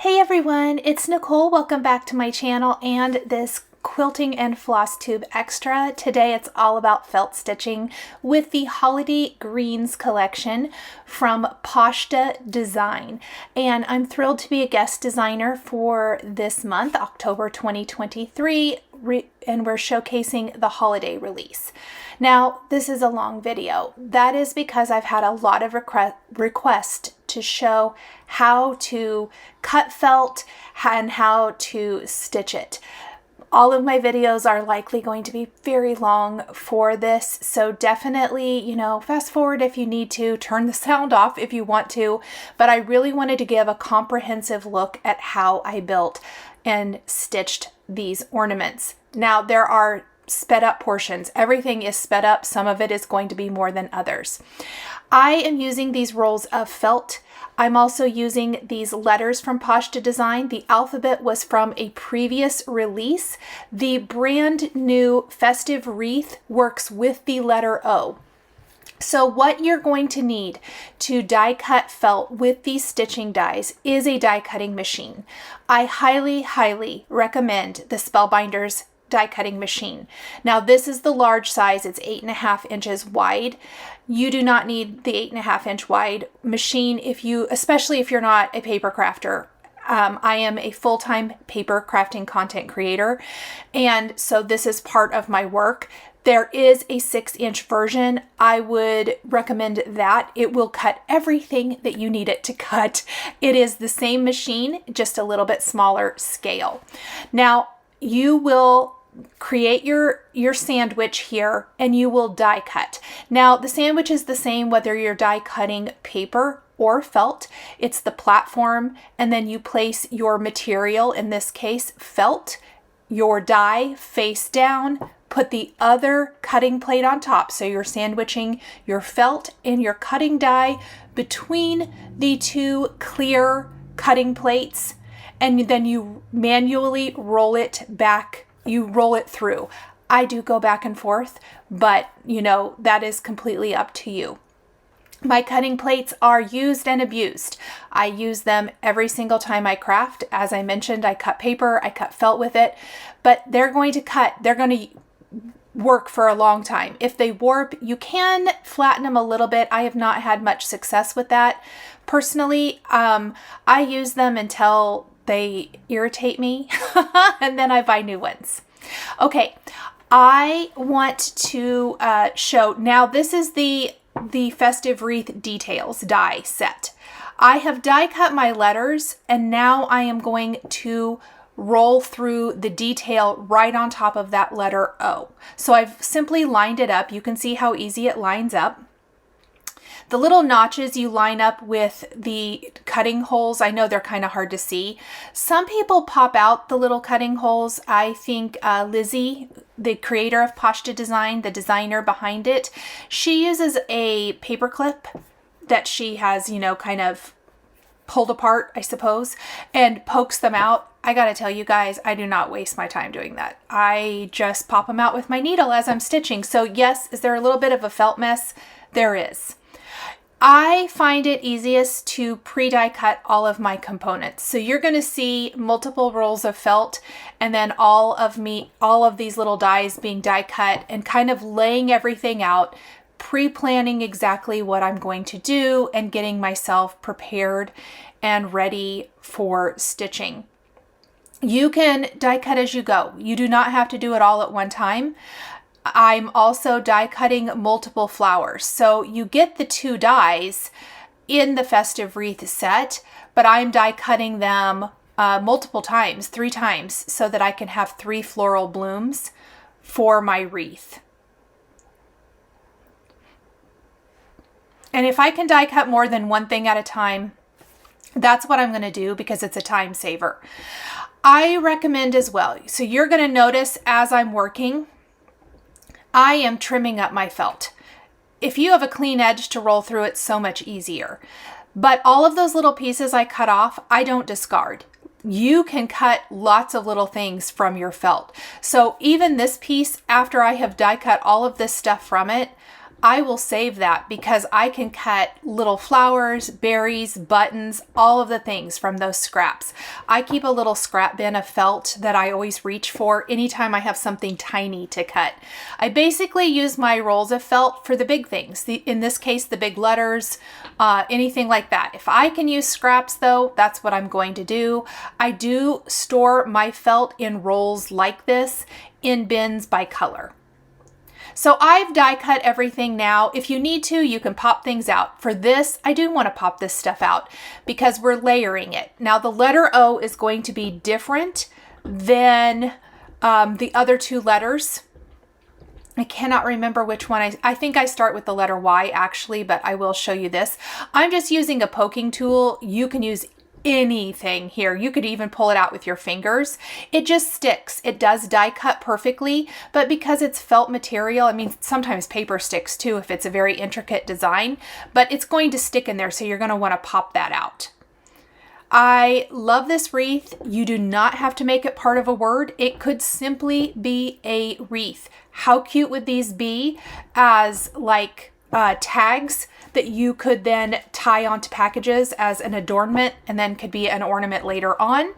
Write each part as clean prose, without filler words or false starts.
Hey everyone, it's Nicole. Welcome back to my channel and this quilting and floss tube extra. Today it's all about felt stitching with the Holiday Greens collection from Poshta Design. And I'm thrilled to be a guest designer for this month, October 2023, and we're showcasing the holiday release. Now, this is a long video. That is because I've had a lot of requests to show how to cut felt and how to stitch it. All of my videos are likely going to be very long for this, so definitely, fast forward if you need to, turn the sound off if you want to, but I really wanted to give a comprehensive look at how I built and stitched these ornaments. Now, there are sped up portions. Everything is sped up. Some of it is going to be more than others. I am using these rolls of felt. I'm also using these letters from Poshta Design. The alphabet was from a previous release. The brand new festive wreath works with the letter O. So what you're going to need to die cut felt with these stitching dies is a die cutting machine. I highly, highly recommend the Spellbinders die cutting machine. Now this is the large size. It's 8.5 inches wide. You do not need the 8.5 inch wide machine especially if you're not a paper crafter. I am a full-time paper crafting content creator, and so this is part of my work. There is a 6-inch version. I would recommend that. It will cut everything that you need it to cut. It is the same machine, just a little bit smaller scale. Now you will create your sandwich here and you will die cut. Now the sandwich is the same whether you're die cutting paper or felt. It's the platform, and then you place your material, in this case felt, your die face down, put the other cutting plate on top. So you're sandwiching your felt and your cutting die between the two clear cutting plates, and then you manually roll it back. You roll it through. I do go back and forth, but that is completely up to you. My cutting plates are used and abused. I use them every single time I craft. As I mentioned, I cut paper, I cut felt with it, but they're going to work for a long time. If they warp, you can flatten them a little bit. I have not had much success with that. Personally, I use them until they irritate me and then I buy new ones. Okay, I want to show, now this is the festive wreath details die set. I have die cut my letters, and now I am going to roll through the detail right on top of that letter O. So I've simply lined it up. You can see how easy it lines up. The little notches you line up with the cutting holes. I know they're kind of hard to see. Some people pop out the little cutting holes. I think Lizzie, the creator of Poshta Design, the designer behind it, she uses a paper clip that she has, kind of pulled apart, I suppose, and pokes them out. I gotta tell you guys, I do not waste my time doing that. I just pop them out with my needle as I'm stitching. So yes, is there a little bit of a felt mess? There is. I find it easiest to pre-die cut all of my components. So you're going to see multiple rolls of felt and then all of these little dies being die cut and kind of laying everything out, pre-planning exactly what I'm going to do and getting myself prepared and ready for stitching. You can die cut as you go. You do not have to do it all at one time. I'm also die cutting multiple flowers. So you get the 2 dies in the festive wreath set, but I'm die cutting them multiple times, 3 times, so that I can have 3 floral blooms for my wreath. And if I can die cut more than one thing at a time, that's what I'm going to do because it's a time saver. I recommend as well. So you're going to notice as I'm working, I am trimming up my felt. If you have a clean edge to roll through, it's so much easier. But all of those little pieces I cut off, I don't discard. You can cut lots of little things from your felt. So even this piece, after I have die cut all of this stuff from it, I will save that because I can cut little flowers, berries, buttons, all of the things from those scraps. I keep a little scrap bin of felt that I always reach for anytime I have something tiny to cut. I basically use my rolls of felt for the big things. In this case, the big letters, anything like that. If I can use scraps though, that's what I'm going to do. I do store my felt in rolls like this in bins by color. So I've die cut everything now. If you need to, you can pop things out. For this, I do want to pop this stuff out because we're layering it. Now the letter O is going to be different than the other two letters. I cannot remember which one. I think I start with the letter Y actually, but I will show you this. I'm just using a poking tool. You can use anything here. You could even pull it out with your fingers. It just sticks. It does die cut perfectly, but because it's felt material, I mean, sometimes paper sticks too if it's a very intricate design, but it's going to stick in there, so you're going to want to pop that out. I love this wreath. You do not have to make it part of a word. It could simply be a wreath. How cute would these be as like tags that you could then tie onto packages as an adornment and then could be an ornament later on.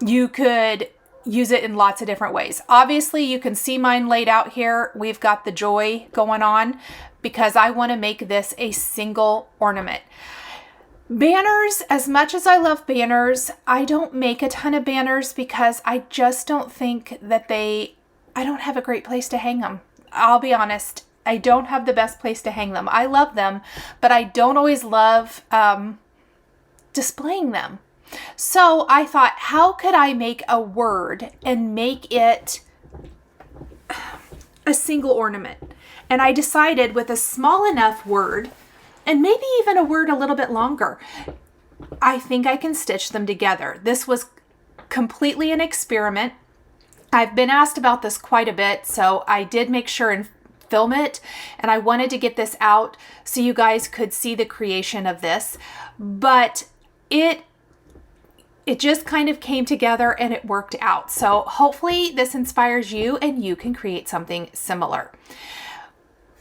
You could use it in lots of different ways. Obviously, you can see mine laid out here. We've got the joy going on because I want to make this a single ornament. Banners, as much as I love banners, I don't make a ton of banners because I just don't think that I don't have a great place to hang them. I'll be honest. I don't have the best place to hang them. I love them, but I don't always love displaying them. So I thought, how could I make a word and make it a single ornament? And I decided with a small enough word, and maybe even a word a little bit longer, I think I can stitch them together. This was completely an experiment. I've been asked about this quite a bit, so I did make sure and film it, and I wanted to get this out so you guys could see the creation of this, but it just kind of came together and it worked out. So hopefully this inspires you and you can create something similar.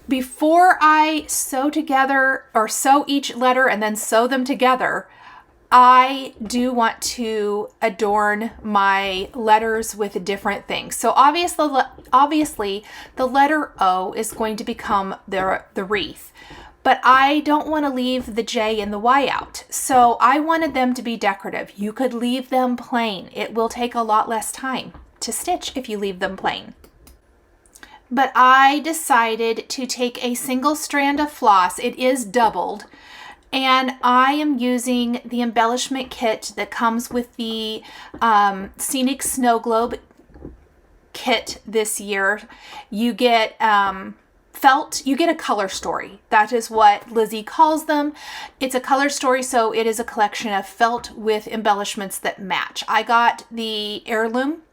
Before I sew together or sew each letter and then sew them together, I do want to adorn my letters with different things. So obviously the letter O is going to become the wreath, but I don't want to leave the J and the Y out. So I wanted them to be decorative. You could leave them plain. It will take a lot less time to stitch if you leave them plain. But I decided to take a single strand of floss. It is doubled. And I am using the embellishment kit that comes with the Scenic Snowglobe kit this year. You get felt, you get a color story. That is what Lizzie calls them. It's a color story, so it is a collection of felt with embellishments that match. I got the Heirloom,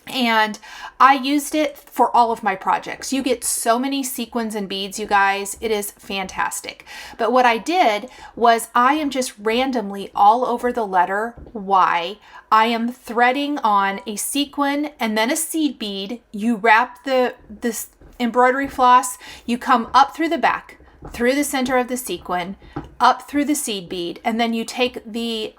and I used it for all of my projects. You get so many sequins and beads, you guys. It is fantastic. But what I did was I am just randomly all over the letter Y. I am threading on a sequin and then a seed bead. You wrap this embroidery floss. You come up through the back, through the center of the sequin, up through the seed bead, and then you take the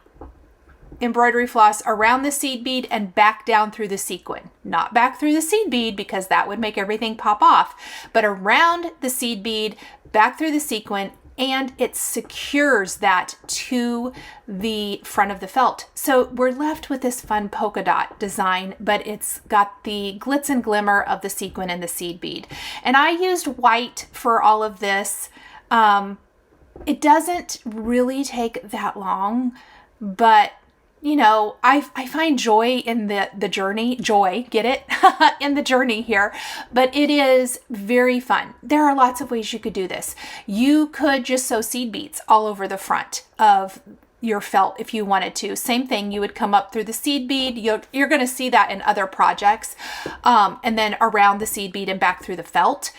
embroidery floss around the seed bead and back down through the sequin. Not back through the seed bead because that would make everything pop off, but around the seed bead, back through the sequin, and it secures that to the front of the felt. So we're left with this fun polka dot design, but it's got the glitz and glimmer of the sequin and the seed bead. And I used white for all of this. It doesn't really take that long, but you know, I find joy in the journey. Joy, get it? In the journey here. But it is very fun. There are lots of ways you could do this. You could just sew seed beads all over the front of your felt if you wanted to. Same thing, you would come up through the seed bead. You're going to see that in other projects. And then around the seed bead and back through the felt.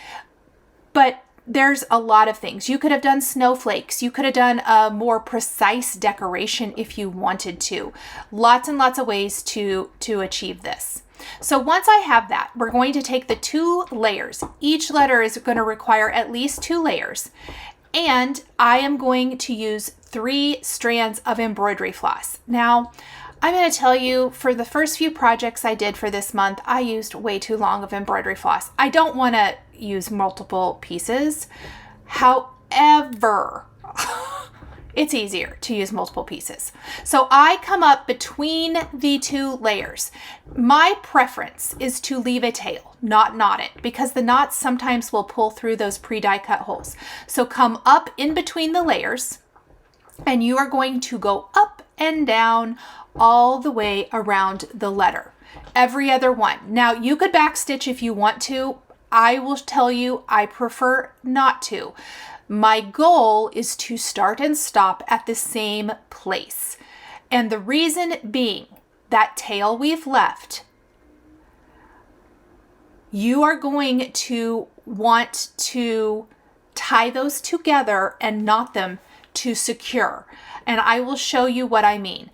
But there's a lot of things. You could have done snowflakes. You could have done a more precise decoration if you wanted to. Lots and lots of ways to achieve this. So once I have that, we're going to take the 2 layers. Each letter is going to require at least 2 layers. And I am going to use 3 strands of embroidery floss. Now, I'm going to tell you, for the first few projects I did for this month, I used way too long of embroidery floss. I don't want to use multiple pieces. However, it's easier to use multiple pieces. So I come up between the 2 layers. My preference is to leave a tail, not knot it, because the knots sometimes will pull through those pre-die cut holes. So come up in between the layers, and you are going to go up and down all the way around the letter. Every other one. Now you could backstitch if you want to. I will tell you, I prefer not to. My goal is to start and stop at the same place. And the reason being, that tail we've left, you are going to want to tie those together and knot them to secure. And I will show you what I mean.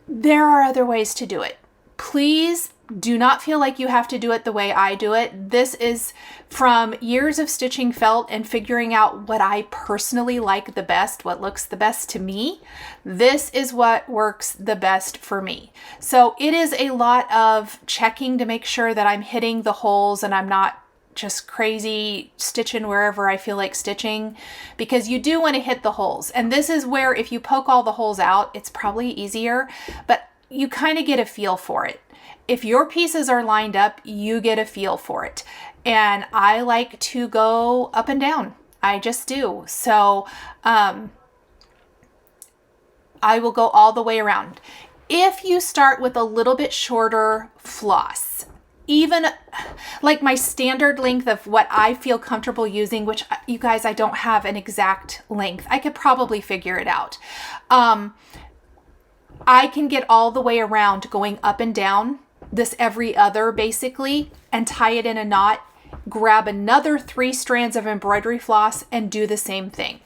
There are other ways to do it. Please do not feel like you have to do it the way I do it. This is from years of stitching felt and figuring out what I personally like the best, what looks the best to me. This is what works the best for me. So it is a lot of checking to make sure that I'm hitting the holes and I'm not just crazy stitching wherever I feel like stitching, because you do want to hit the holes. And this is where if you poke all the holes out, it's probably easier, but you kind of get a feel for it. If your pieces are lined up, you get a feel for it. And I like to go up and down. I just do. So I will go all the way around. If you start with a little bit shorter floss, even like my standard length of what I feel comfortable using, which you guys, I don't have an exact length. I could probably figure it out. I can get all the way around going up and down this every other basically and tie it in a knot, grab another 3 strands of embroidery floss and do the same thing.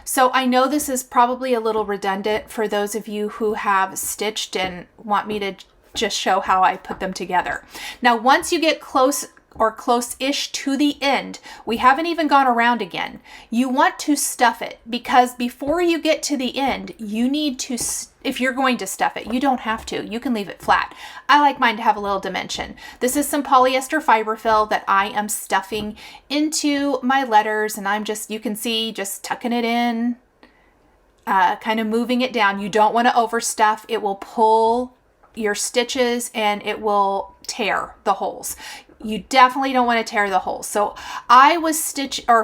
So I know this is probably a little redundant for those of you who have stitched and want me to just show how I put them together. Now, once you get close or close-ish to the end, we haven't even gone around again. You want to stuff it, because before you get to the end, you need to, if you're going to stuff it, you don't have to. You can leave it flat. I like mine to have a little dimension. This is some polyester fiber fill that I am stuffing into my letters, and I'm just, you can see, just tucking it in, kind of moving it down. You don't want to overstuff. It will pull your stitches and it will tear the holes. You definitely don't want to tear the holes. So I was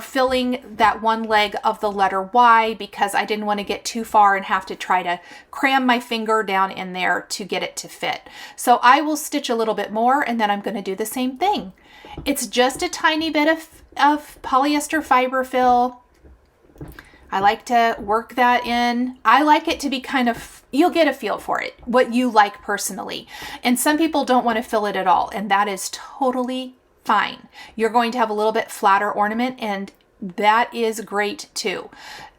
filling that one leg of the letter Y because I didn't want to get too far and have to try to cram my finger down in there to get it to fit. So I will stitch a little bit more and then I'm going to do the same thing. It's just a tiny bit of polyester fiber fill. I like to work that in. I like it to be kind of, you'll get a feel for it, what you like personally. And some people don't want to fill it at all, and that is totally fine. You're going to have a little bit flatter ornament, and that is great too.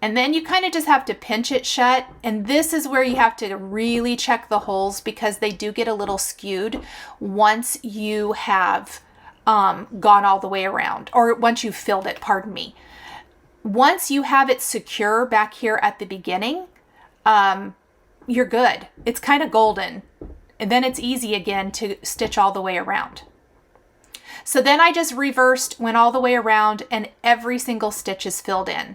And then you kind of just have to pinch it shut. And this is where you have to really check the holes because they do get a little skewed once you have gone all the way around, or once you've filled it, pardon me. Once you have it secure back here at the beginning, you're good. It's kind of golden. And then it's easy again to stitch all the way around. So then I just reversed, went all the way around, and every single stitch is filled in.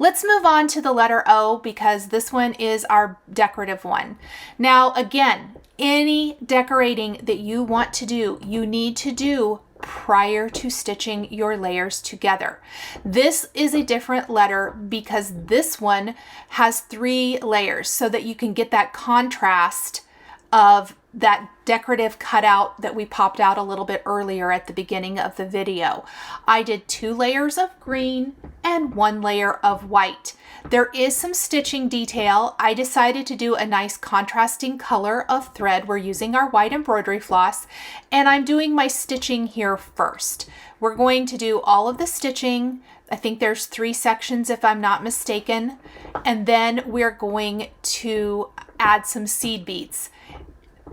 Let's move on to the letter O because this one is our decorative one. Now, again, any decorating that you want to do, you need to do prior to stitching your layers together. This is a different letter because this one has 3 layers so that you can get that contrast of that decorative cutout that we popped out a little bit earlier at the beginning of the video. I did 2 layers of green and 1 layer of white. There is some stitching detail. I decided to do a nice contrasting color of thread. We're using our white embroidery floss, and I'm doing my stitching here first. We're going to do all of the stitching. I think there's 3 sections if I'm not mistaken. And then we're going to add some seed beads.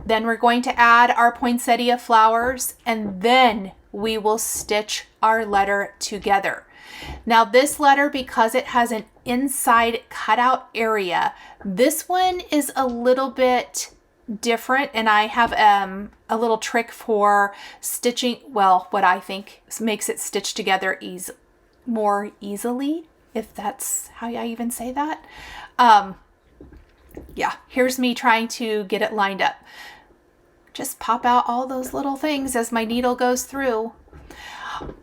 Then we're going to add our poinsettia flowers, and then we will stitch our letter together. Now this letter, because it has an inside cutout area, this one is a little bit different, and I have a little trick for stitching, well, what I think makes it stitch together more easily, if that's how I even say that. Yeah, here's me trying to get it lined up. Just pop out all those little things as my needle goes through.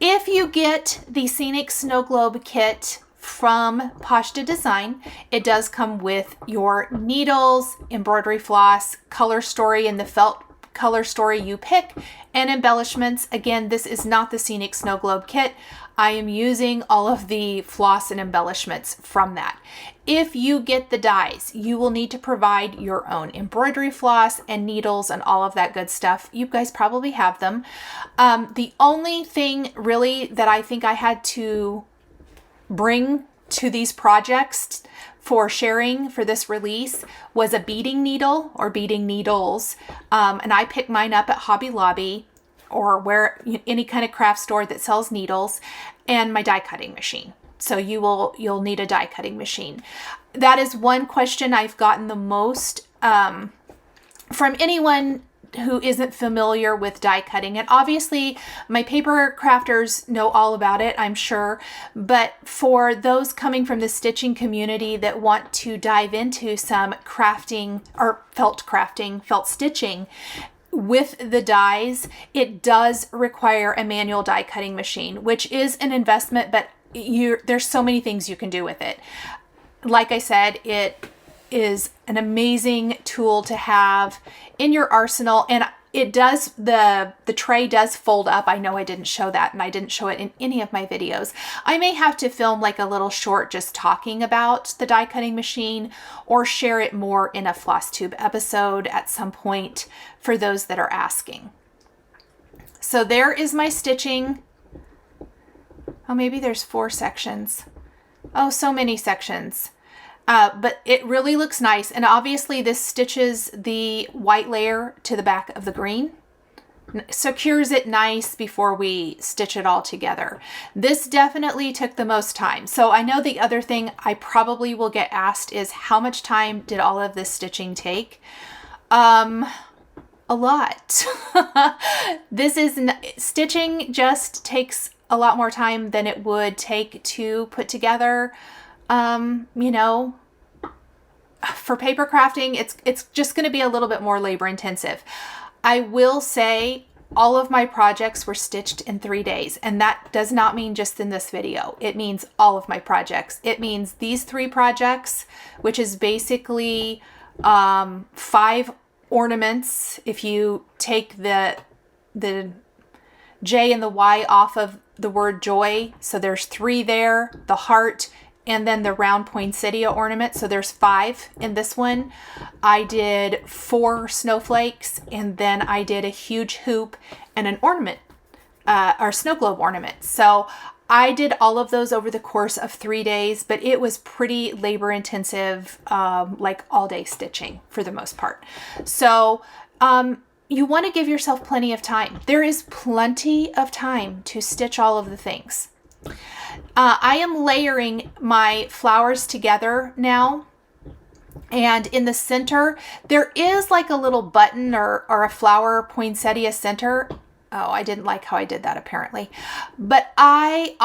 If you get the Scenic Snowglobe kit from Poshta Design, it does come with your needles, embroidery floss, color story in the felt color story you pick, and embellishments. Again, this is not the Scenic Snowglobe kit. I am using all of the floss and embellishments from that. If you get the dies, you will need to provide your own embroidery floss and needles and all of that good stuff. You guys probably have them. The only thing really that I think I had to bring to these projects for sharing for this release was a beading needle or beading needles. And I picked mine up at Hobby Lobby or any kind of craft store that sells needles, and my die cutting machine. So you'll need a die cutting machine. That is one question I've gotten the most from anyone who isn't familiar with die cutting. And obviously my paper crafters know all about it, I'm sure. But for those coming from the stitching community that want to dive into some crafting or felt stitching, with the dies, it does require a manual die cutting machine, which is an investment, but there's so many things you can do with it. Like I said, it is an amazing tool to have in your arsenal, and it does, the tray does fold up. I know I didn't show that, and I didn't show it in any of my videos. I may have to film like a little short just talking about the die cutting machine, or share it more in a Flosstube episode at some point for those that are asking. So there is my stitching. Oh, maybe there's 4 sections. Oh, so many sections. But it really looks nice. And obviously this stitches the white layer to the back of the green, secures it nice before we stitch it all together. This definitely took the most time. So I know the other thing I probably will get asked is, how much time did all of this stitching take? A lot. Stitching just takes a lot more time than it would take to put together. You know, for paper crafting, it's just going to be a little bit more labor intensive. I will say all of my projects were stitched in 3 days, and that does not mean just in this video. It means all of my projects. It means these 3 projects, which is basically 5 ornaments. If you take the J and the Y off of the word joy, so there's 3 there, the heart, and then the round poinsettia ornament. So there's 5 in this one. I did 4 snowflakes, and then I did a huge hoop and an ornament, or snow globe ornament. So I did all of those over the course of 3 days, but it was pretty labor intensive, like all day stitching for the most part. So you want to give yourself plenty of time. There is plenty of time to stitch all of the things. I am layering my flowers together now, and in the center there is like a little button or a flower poinsettia center. Oh, I didn't like how I did that apparently, but I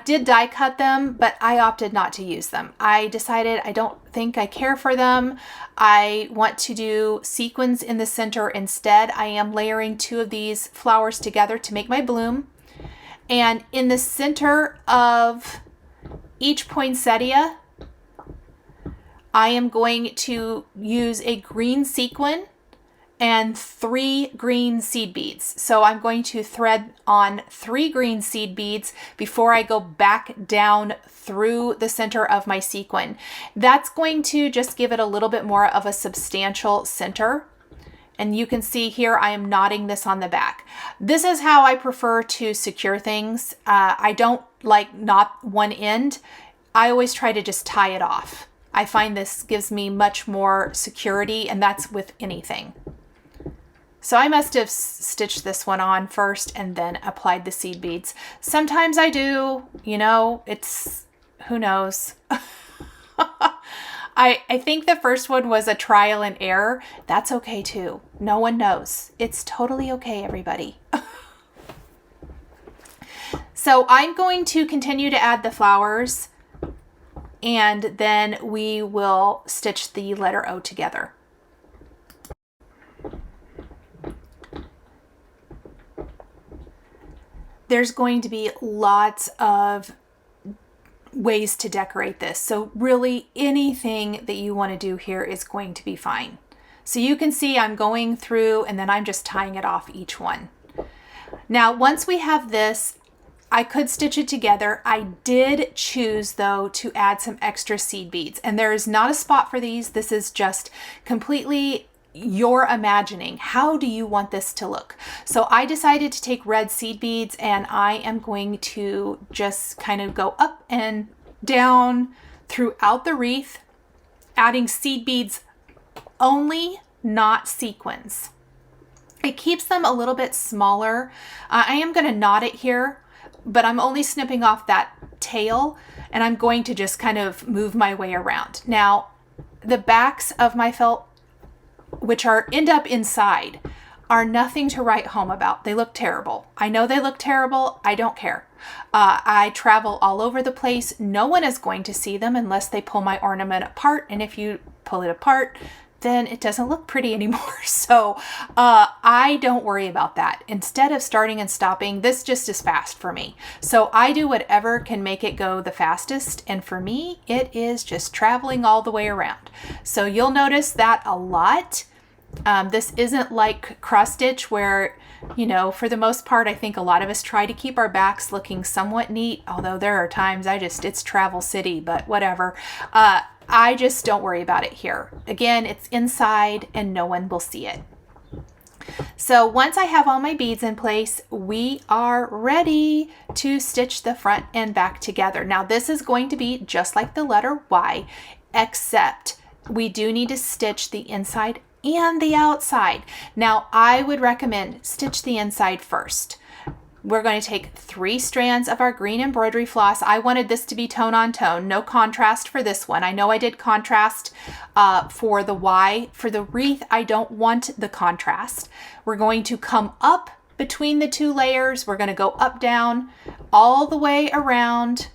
did die cut them, but I opted not to use them. I decided I don't think I care for them. I want to do sequins in the center instead. I am layering 2 of these flowers together to make my bloom. And in the center of each poinsettia, I am going to use a green sequin and 3 green seed beads. So I'm going to thread on 3 green seed beads before I go back down through the center of my sequin. That's going to just give it a little bit more of a substantial center. And you can see here, I am knotting this on the back. This is how I prefer to secure things. I don't like knot one end. I always try to just tie it off. I find this gives me much more security, and that's with anything. So I must have stitched this one on first and then applied the seed beads. Sometimes I do, you know, it's, who knows? I think the first one was a trial and error. That's okay too. No one knows. It's totally okay, everybody. So I'm going to continue to add the flowers, and then we will stitch the letter O together. There's going to be lots of ways to decorate this. So really anything that you want to do here is going to be fine. So you can see I'm going through and then I'm just tying it off each one. Now, once we have this, I could stitch it together. I did choose though to add some extra seed beads, and there is not a spot for these. This is just completely your imagining. How do you want this to look? So I decided to take red seed beads, and I am going to just kind of go up and down throughout the wreath, adding seed beads only, not sequins. It keeps them a little bit smaller. I am going to knot it here, but I'm only snipping off that tail, and I'm going to just kind of move my way around. Now, the backs of my felt, which end up inside, are nothing to write home about. They look terrible. I know they look terrible. I don't care. I travel all over the place. No one is going to see them unless they pull my ornament apart. And if you pull it apart, then it doesn't look pretty anymore. So I don't worry about that. Instead of starting and stopping, this just is fast for me. So I do whatever can make it go the fastest. And for me, it is just traveling all the way around. So you'll notice that a lot. This isn't like cross stitch where, you know, for the most part, I think a lot of us try to keep our backs looking somewhat neat. Although there are times it's travel city, but whatever. I just don't worry about it here. Again, it's inside and no one will see it. So once I have all my beads in place, we are ready to stitch the front and back together. Now this is going to be just like the letter Y, except we do need to stitch the inside and the outside. Now I would recommend stitch the inside first. We're going to take 3 strands of our green embroidery floss. I wanted this to be tone on tone, no contrast for this one. I know I did contrast for the Y. For the wreath, I don't want the contrast. We're going to come up between the 2 layers. We're going to go up, down, all the way around,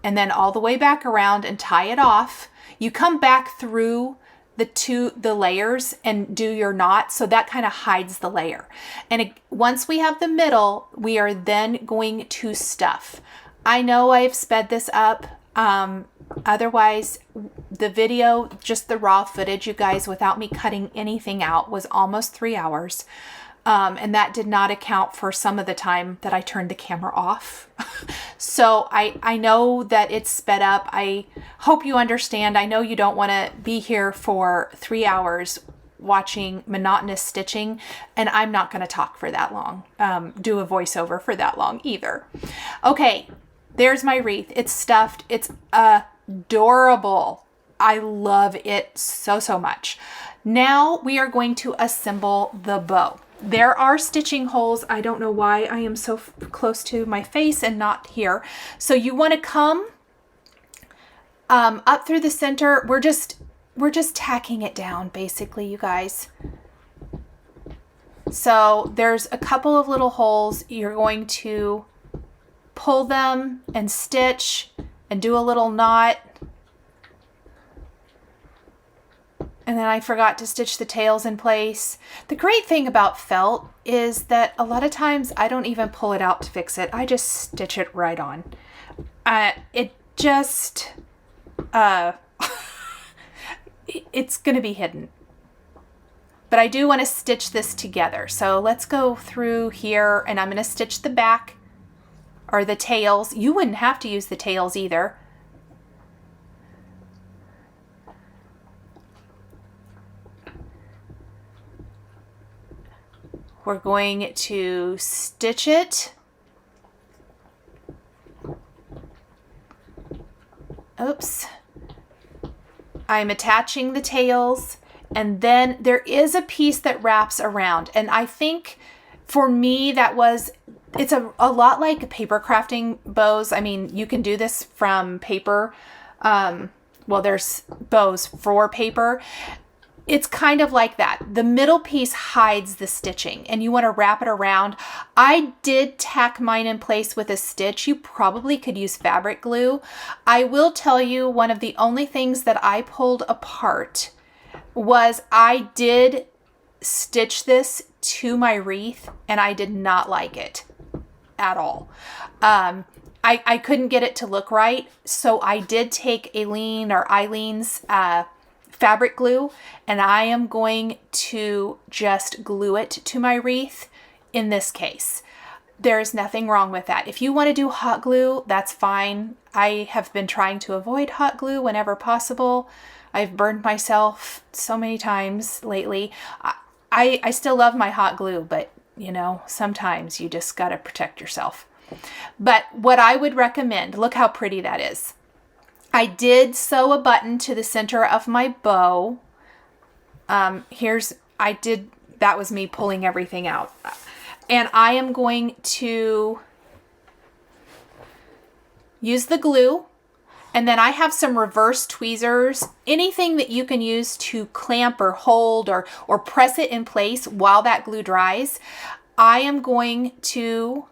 and then all the way back around and tie it off. You come back through the layers and do your knot, so that kind of hides the layer. And once we have the middle, we are then going to stuff. I know I've sped this up. Otherwise, the video, just the raw footage, you guys, without me cutting anything out, was almost 3 hours. And that did not account for some of the time that I turned the camera off. So I know that it's sped up. I hope you understand. I know you don't want to be here for 3 hours watching monotonous stitching, and I'm not going to talk for that long, do a voiceover for that long either. Okay, there's my wreath. It's stuffed. It's adorable. I love it so, so much. Now we are going to assemble the bow. There are stitching holes. I don't know why I am so close to my face and not here. So you want to come up through the center. We're just tacking it down basically, you guys. So there's a couple of little holes. You're going to pull them and stitch and do a little knot. And then I forgot to stitch the tails in place. The great thing about felt is that a lot of times I don't even pull it out to fix it. I just stitch it right on. It just, it's going to be hidden. but I do want to stitch this together. So let's go through here, and I'm going to stitch the back or the tails. You wouldn't have to use the tails either. We're going to stitch it. Oops. I'm attaching the tails, and then there is a piece that wraps around. And I think for me it's a lot like paper crafting bows. I mean, you can do this from paper. Well, there's bows for paper. It's kind of like that. The middle piece hides the stitching and you want to wrap it around. I did tack mine in place with a stitch. You probably could use fabric glue. I will tell you, one of the only things that I pulled apart was I did stitch this to my wreath and I did not like it at all. I couldn't get it to look right. So I did take Eileen's fabric glue, and I am going to just glue it to my wreath in this case. There's nothing wrong with that. If you want to do hot glue, that's fine. I have been trying to avoid hot glue whenever possible. I've burned myself so many times lately. I still love my hot glue, but you know, sometimes you just got to protect yourself. But what I would recommend, look how pretty that is. I did sew a button to the center of my bow. That was me pulling everything out. And I am going to use the glue. And then I have some reverse tweezers, anything that you can use to clamp or hold or press it in place while that glue dries. I am going to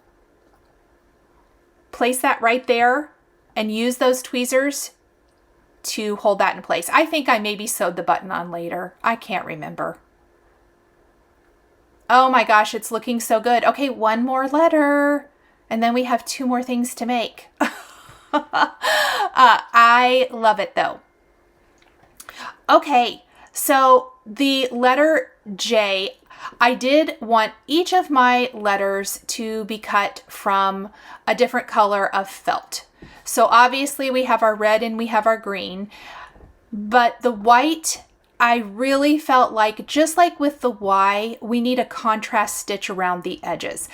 place that right there and use those tweezers to hold that in place. I think I maybe sewed the button on later. I can't remember. Oh my gosh, it's looking so good. Okay, one more letter, and then we have 2 more things to make. I love it though. Okay, so the letter J, I did want each of my letters to be cut from a different color of felt. So obviously we have our red and we have our green, but the white, I really felt like, just like with the Y, we need a contrast stitch around the edges.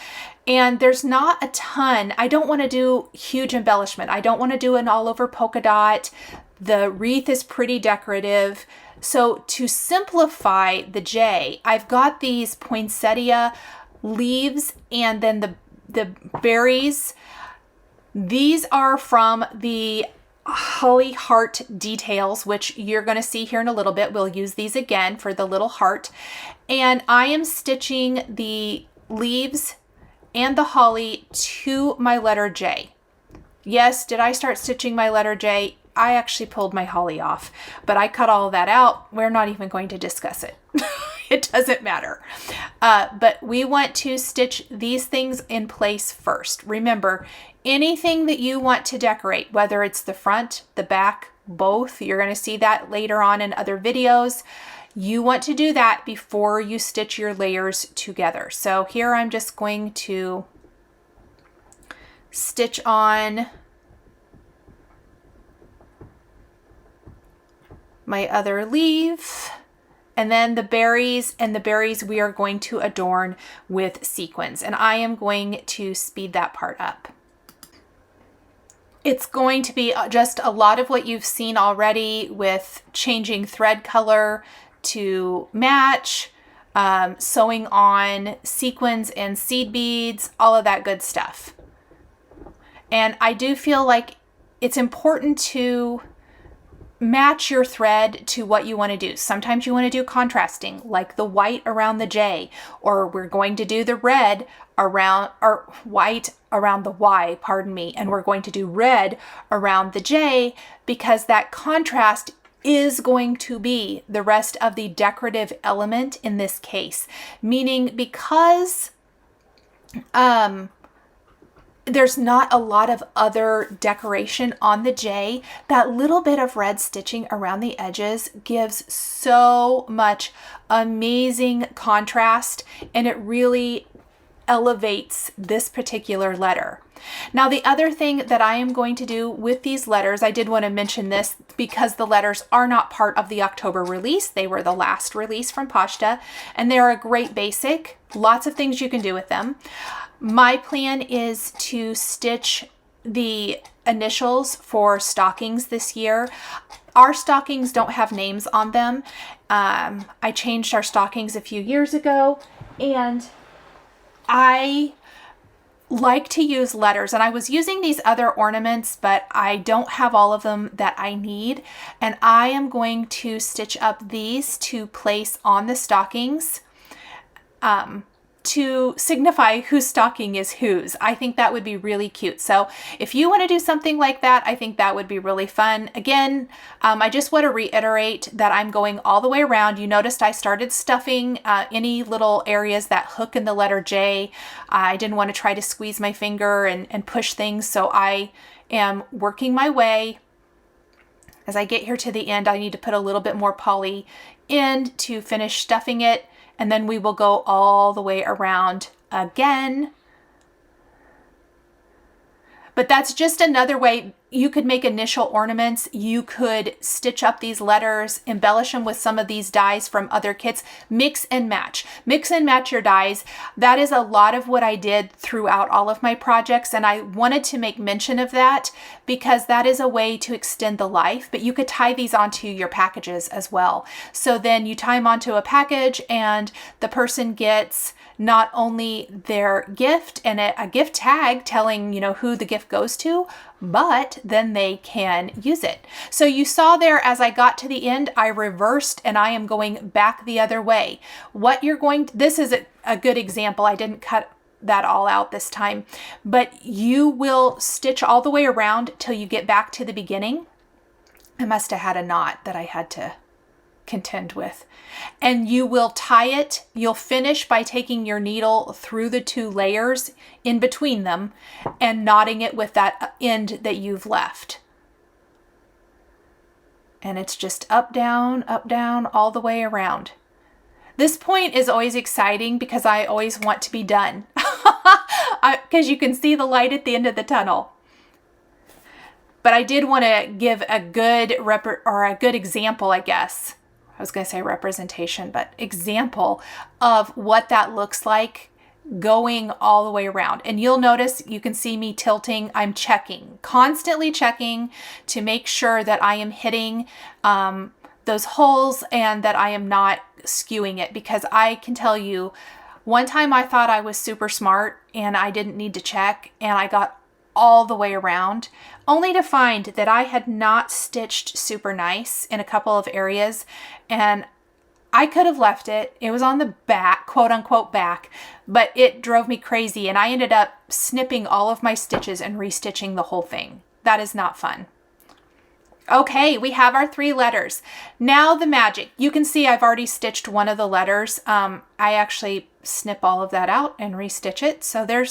And there's not a ton. I don't want to do huge embellishment. I don't want to do an all over polka dot. The wreath is pretty decorative. So to simplify the J, I've got these poinsettia leaves and then the berries. These are from the holly heart details, which you're going to see here in a little bit. We'll use these again for the little heart. And I am stitching the leaves and the holly to my letter J. Yes, did I start stitching my letter J? I actually pulled my holly off, but I cut all of that out. We're not even going to discuss it. It doesn't matter. But we want to stitch these things in place first. Remember, anything that you want to decorate, whether it's the front, the back, both, you're going to see that later on in other videos. You want to do that before you stitch your layers together. So here I'm just going to stitch on my other leaf, and then the berries, and the berries we are going to adorn with sequins, and I am going to speed that part up. It's going to be just a lot of what you've seen already with changing thread color to match, sewing on sequins and seed beads, all of that good stuff. And I do feel like it's important to match your thread to what you want to do. Sometimes you want to do contrasting, like the white around the J, or we're going to do the red around, or white around the Y, pardon me, and we're going to do red around the J, because that contrast is going to be the rest of the decorative element in this case. Meaning, because there's not a lot of other decoration on the J. That little bit of red stitching around the edges gives so much amazing contrast, and it really elevates this particular letter. Now, the other thing that I am going to do with these letters, I did want to mention this because the letters are not part of the October release. They were the last release from Poshta, and they're a great basic. Lots of things you can do with them. My plan is to stitch the initials for stockings this year. Our stockings don't have names on them. I changed our stockings a few years ago, and I like to use letters, and I was using these other ornaments, but I don't have all of them that I need, and I am going to stitch up these to place on the stockings to signify whose stocking is whose. I think that would be really cute. So if you want to do something like that, I think that would be really fun. Again, I just want to reiterate that I'm going all the way around. You noticed I started stuffing any little areas that hook in the letter J. I didn't want to try to squeeze my finger and push things, so I am working my way. As I get here to the end, I need to put a little bit more poly in to finish stuffing it, and then we will go all the way around again. But that's just another way you could make initial ornaments. You could stitch up these letters, embellish them with some of these dies from other kits, mix and match. Mix and match your dies. That is a lot of what I did throughout all of my projects, and I wanted to make mention of that because that is a way to extend the life, but you could tie these onto your packages as well. So then you tie them onto a package and the person gets not only their gift and a gift tag telling, who the gift goes to, but then they can use it. So you saw there as I got to the end, I reversed and I am going back the other way. This is a good example. I didn't cut that all out this time, but you will stitch all the way around till you get back to the beginning. I must have had a knot that I had to contend with, and you will tie it. You'll finish by taking your needle through the two layers in between them and knotting it with that end that you've left. And it's just up, down, all the way around. This point is always exciting because I always want to be done because you can see the light at the end of the tunnel. But I did want to give a good example, I guess. I was going to say representation, but example of what that looks like going all the way around. And you'll notice, you can see me tilting. I'm checking, constantly checking to make sure that I am hitting those holes and that I am not skewing it, because I can tell you, one time I thought I was super smart and I didn't need to check, and I got all the way around, only to find that I had not stitched super nice in a couple of areas, and I could have left it. It was on the back, quote unquote back, but it drove me crazy, and I ended up snipping all of my stitches and restitching the whole thing. That is not fun. Okay, we have our 3 letters. Now the magic. You can see I've already stitched one of the letters. I actually snip all of that out and restitch it. So there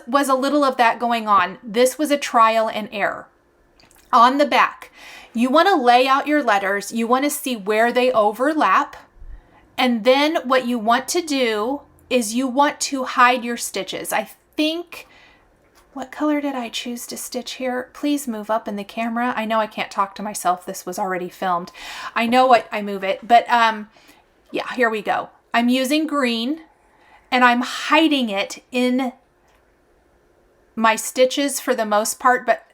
was a little of that going on. This was a trial and error. On the back, you want to lay out your letters. You want to see where they overlap. And then what you want to do is you want to hide your stitches. I think... What color did I choose to stitch here? Please move up in the camera. I know I can't talk to myself. This was already filmed. I know what I move it, but yeah, here we go. I'm using green and I'm hiding it in my stitches for the most part, but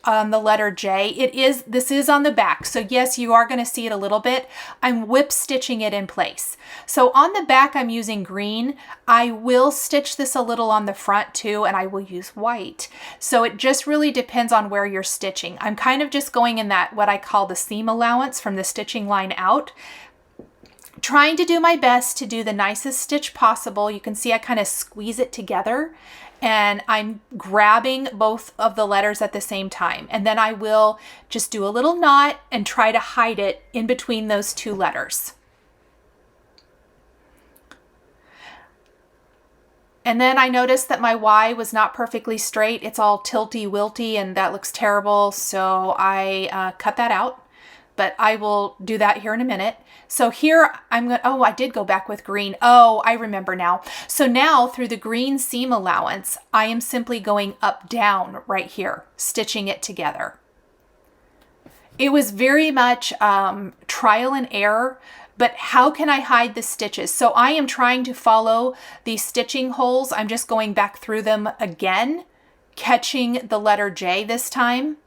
on the letter J, this is on the back. So yes, you are going to see it a little bit. I'm whip stitching it in place. So on the back, I'm using green. I will stitch this a little on the front too, and I will use white. So it just really depends on where you're stitching. I'm kind of just going in that, what I call the seam allowance from the stitching line out, trying to do my best to do the nicest stitch possible. You can see I kind of squeeze it together, and I'm grabbing both of the letters at the same time. And then I will just do a little knot and try to hide it in between those 2 letters. And then I noticed that my Y was not perfectly straight. It's all tilty-wilty and that looks terrible. So I cut that out, but I will do that here in a minute. So here I'm going to, oh, I did go back with green. Oh, I remember now. So now through the green seam allowance, I am simply going up, down right here, stitching it together. It was very much trial and error. But how can I hide the stitches? So I am trying to follow these stitching holes. I'm just going back through them again, catching the letter J this time.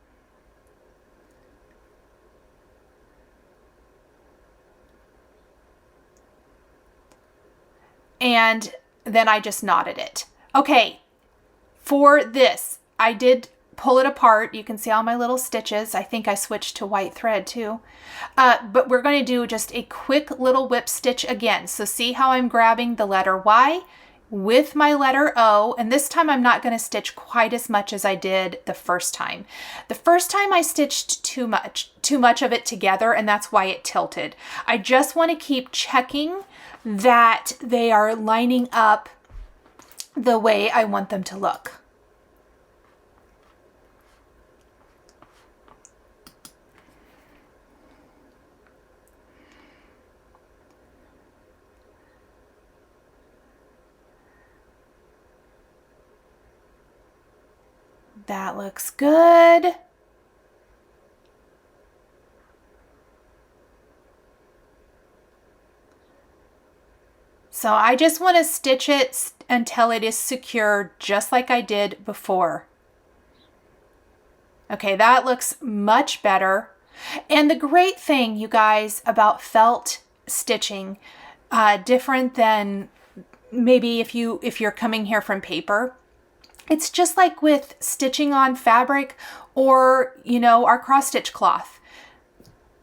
And then I just knotted it. Okay, for this, I did pull it apart. You can see all my little stitches. I think I switched to white thread too. But we're going to do just a quick little whip stitch again. So see how I'm grabbing the letter Y with my letter O, and this time I'm not going to stitch quite as much as I did the first time. The first time I stitched too much of it together, and that's why it tilted. I just want to keep checking that they are lining up the way I want them to look. That looks good. So I just want to stitch it until it is secure, just like I did before. Okay, that looks much better. And the great thing, you guys, about felt stitching, different than maybe if you're coming here from paper, it's just like with stitching on fabric or, you know, our cross stitch cloth.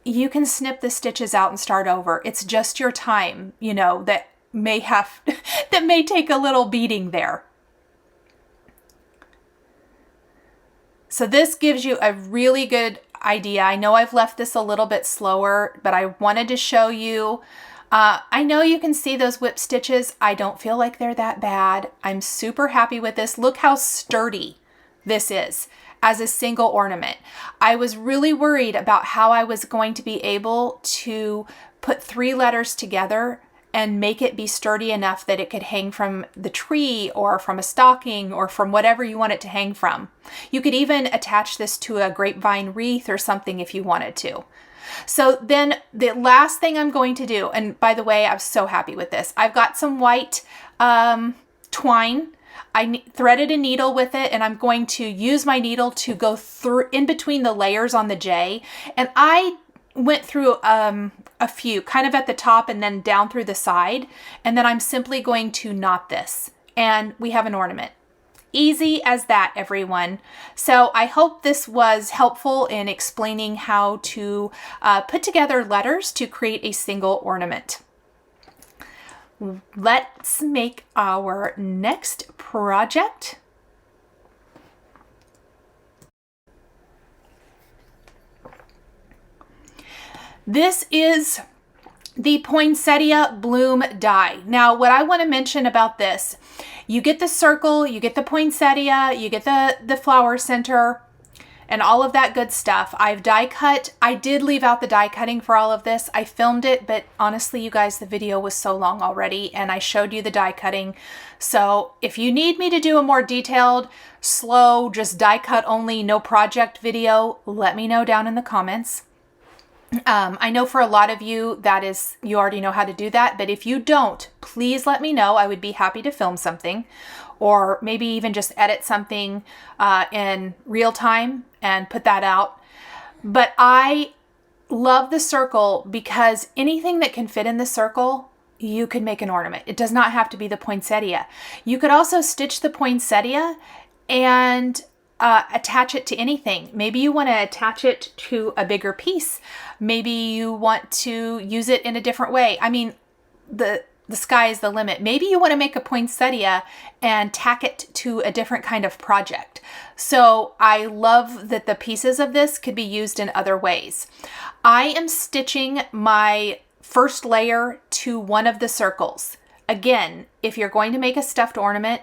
You can snip the stitches out and start over. It's just your time, you know, that may take a little beating there. So this gives you a really good idea. I know I've left this a little bit slower, but I wanted to show you. I know you can see those whip stitches. I don't feel like they're that bad. I'm super happy with this. Look how sturdy this is as a single ornament. I was really worried about how I was going to be able to put 3 letters together and make it be sturdy enough that it could hang from the tree or from a stocking or from whatever you want it to hang from. You could even attach this to a grapevine wreath or something if you wanted to. So then the last thing I'm going to do, and by the way, I'm so happy with this. I've got some white twine. I threaded a needle with it, and I'm going to use my needle to go through in between the layers on the J. And I went through a few, kind of at the top and then down through the side. And then I'm simply going to knot this, and we have an ornament. Easy as that, everyone. So I hope this was helpful in explaining how to put together letters to create a single ornament. Let's make our next project. This is the Poinsettia Bloom die. Now, what I want to mention about this, you get the circle, you get the poinsettia, you get the flower center, and all of that good stuff. I've die cut. I did leave out the die cutting for all of this. I filmed it, but honestly, you guys, the video was so long already, and I showed you the die cutting. So if you need me to do a more detailed, slow, just die cut only, no project video, let me know down in the comments. I know for a lot of you you already know how to do that, but if you don't, please let me know. I would be happy to film something, or maybe even just edit something in real time and put that out. But I love the circle because anything that can fit in the circle, you can make an ornament. It does not have to be the poinsettia. You could also stitch the poinsettia and attach it to anything. Maybe you want to attach it to a bigger piece. Maybe you want to use it in a different way. I mean, the sky is the limit. Maybe you want to make a poinsettia and tack it to a different kind of project. So I love that the pieces of this could be used in other ways. I am stitching my first layer to one of the circles. Again, if you're going to make a stuffed ornament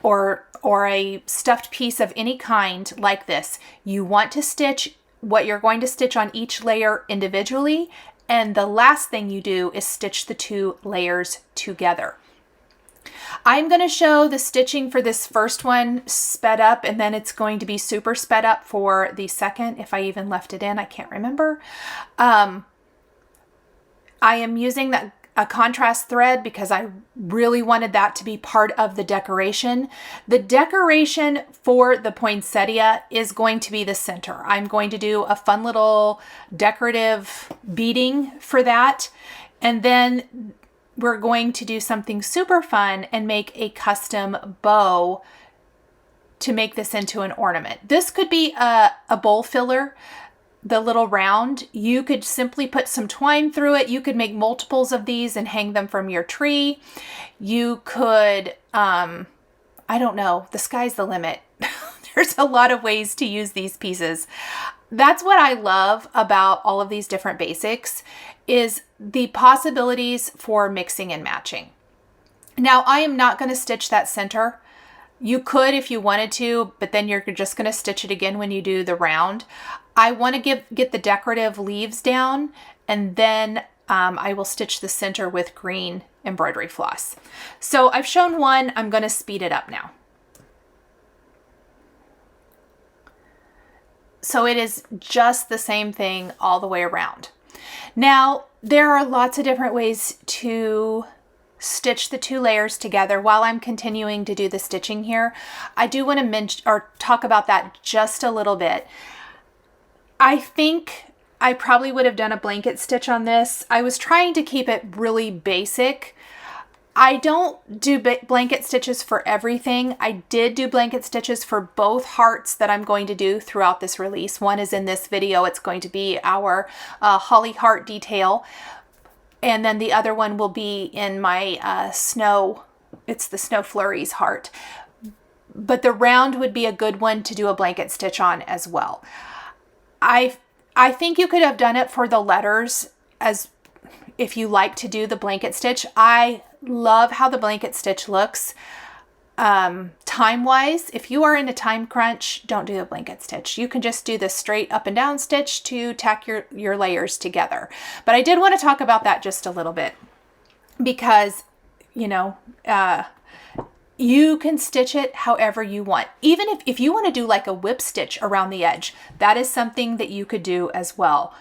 or a stuffed piece of any kind like this, you want to stitch what you're going to stitch on each layer individually, and the last thing you do is stitch the 2 layers together. I'm going to show the stitching for this first one sped up, and then it's going to be super sped up for the second, if I even left it in, I can't remember. I am using a contrast thread because I really wanted that to be part of the decoration. The decoration for the poinsettia is going to be the center. I'm going to do a fun little decorative beading for that. And then we're going to do something super fun and make a custom bow to make this into an ornament. This could be a bowl filler. The little round, you could simply put some twine through it. You could make multiples of these and hang them from your tree. You could, I don't know, the sky's the limit. There's a lot of ways to use these pieces. That's what I love about all of these different basics, is the possibilities for mixing and matching. Now, I am not going to stitch that center. You could if you wanted to, but then you're just going to stitch it again when you do the round. I want to get the decorative leaves down, and then I will stitch the center with green embroidery floss. So I've shown one. I'm going to speed it up now. So it is just the same thing all the way around. Now, there are lots of different ways to stitch the 2 layers together. While I'm continuing to do the stitching here, I do want to mention or talk about that just a little bit. I think I probably would have done a blanket stitch on this. I was trying to keep it really basic. I don't do blanket stitches for everything. I did do blanket stitches for both hearts that I'm going to do throughout this release. One is in this video. It's going to be our holly heart detail. And then the other one will be in my it's the Snow Flurries heart. But the round would be a good one to do a blanket stitch on as well. I think you could have done it for the letters as if you like to do the blanket stitch. I love how the blanket stitch looks. Time-wise, if you are in a time crunch, don't do a blanket stitch. You can just do the straight up and down stitch to tack your layers together. But I did want to talk about that just a little bit because, you know, you can stitch it however you want. Even if you want to do like a whip stitch around the edge, that is something that you could do as well.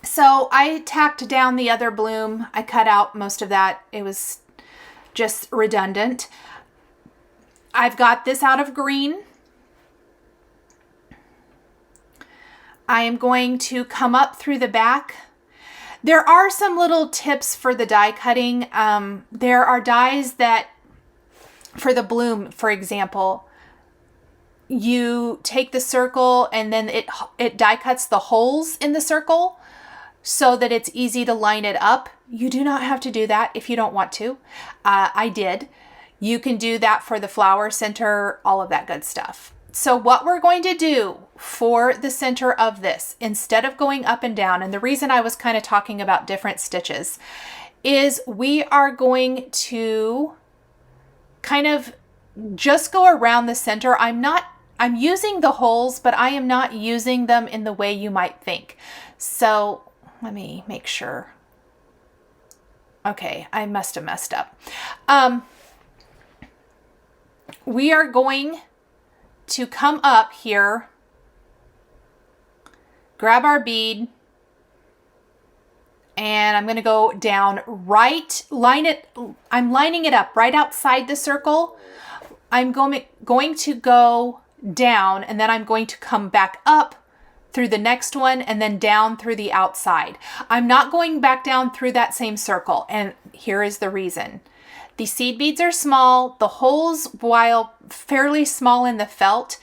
So I tacked down the other bloom. I cut out most of that. It was just redundant. I've got this out of green. I am going to come up through the back. There are some little tips for the die cutting. There are dies that, for the bloom, for example, you take the circle and then it die cuts the holes in the circle so that it's easy to line it up. You do not have to do that if you don't want to. I did. You can do that for the flower center, all of that good stuff. So what we're going to do for the center of this, instead of going up and down, and the reason I was kind of talking about different stitches, is we are going to kind of just go around the center. I'm using the holes, but I am not using them in the way you might think. So let me make sure. Okay, I must have messed up. We are going to come up here, grab our bead, and I'm going to go down right, I'm lining it up right outside the circle. I'm going to go down, and then I'm going to come back up through the next one and then down through the outside. I'm not going back down through that same circle, and here is the reason. The seed beads are small. The holes, while fairly small in the felt,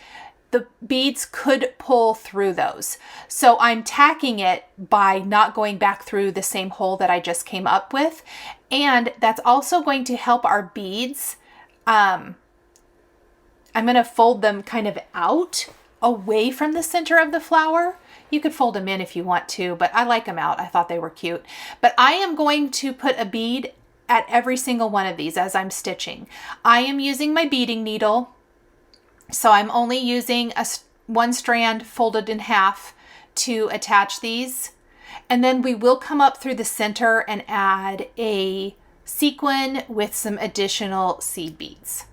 the beads could pull through those. So I'm tacking it by not going back through the same hole that I just came up with. And that's also going to help our beads. I'm going to fold them kind of out away from the center of the flower. You could fold them in if you want to, but I like them out. I thought they were cute. But I am going to put a bead at every single one of these as I'm stitching. I am using my beading needle, so I'm only using one strand folded in half to attach these. And then we will come up through the center and add a sequin with some additional seed beads.